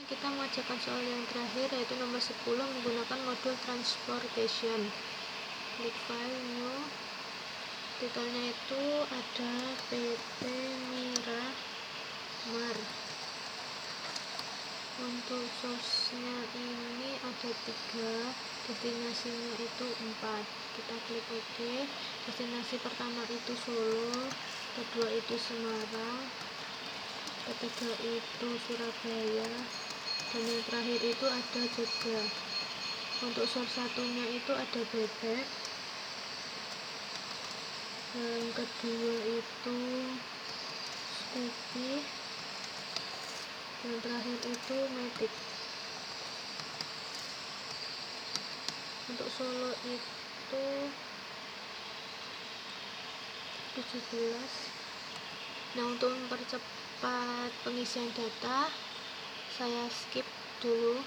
Kita mengerjakan soal yang terakhir, yaitu nomor 10 menggunakan modul transportation. Klik file, new. Titelnya itu ada PT Miramar. Untuk source-nya ini ada 3, destinasinya itu 4. Kita klik OK. Destinasi pertama itu Solo, kedua itu Semarang, ketiga itu Surabaya, dan yang terakhir itu ada Jogja. Untuk source satunya itu ada bebek, yang kedua itu Scoopy, yang terakhir itu Matic. Untuk Solo itu 17. Nah, untuk mempercepat pengisian data, saya skip dulu.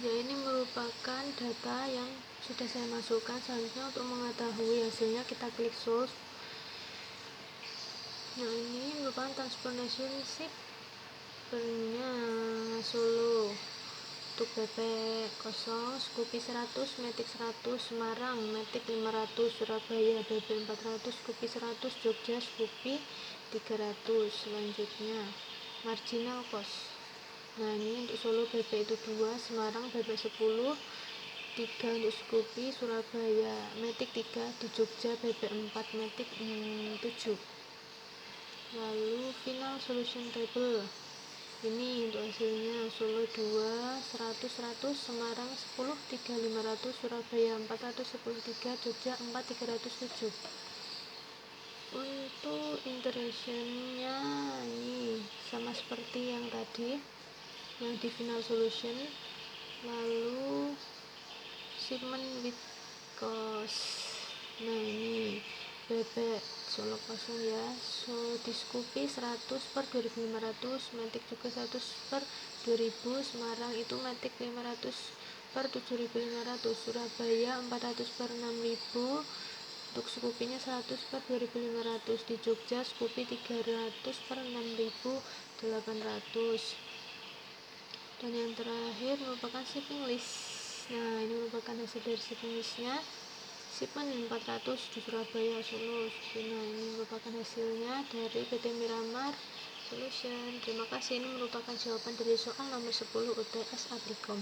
Ya, ini merupakan data yang sudah saya masukkan. Selanjutnya untuk mengetahui hasilnya kita klik source. Nah, ini merupakan transportation shippernya Solo. Untuk bebek 0, Scoopy 100, Matic 100, Semarang, Matic 500, Surabaya, bebek 400, Scoopy 100, Jogja, Scoopy 300. Selanjutnya marginal cost. Nah, ini untuk Solo bebek itu 2, Semarang bebek 10, 3 untuk Scoopy, Surabaya Matic 3, di Jogja bebek 4, Matic 7. Lalu final solution table. Ini untuk hasilnya Solo 2, 100, 100, Semarang 10, 3, 500, Surabaya 400, 10, 3, Jogja 4, 307. Untuk iterationnya ini sama seperti yang tadi, yang di final solution. Lalu shipment with cost. Nah, ini bebek Solo kosong ya, so di Scoopy 100 per 2500, Matic juga 100 per 2000, Semarang itu Matic 500 per 7500, Surabaya 400 per 6000, untuk Scoopy-nya 100 per 2500, di Jogja Scoopy 300 per 6800. Dan yang terakhir merupakan shipping list. Nah, ini merupakan hasil dari shipping listnya. Shipment 400 di Surabaya, Solo. Nah, ini merupakan hasilnya dari PT Miramar Solution. Terima kasih. Ini merupakan jawaban dari soal nomor 10 UTS Aplicom.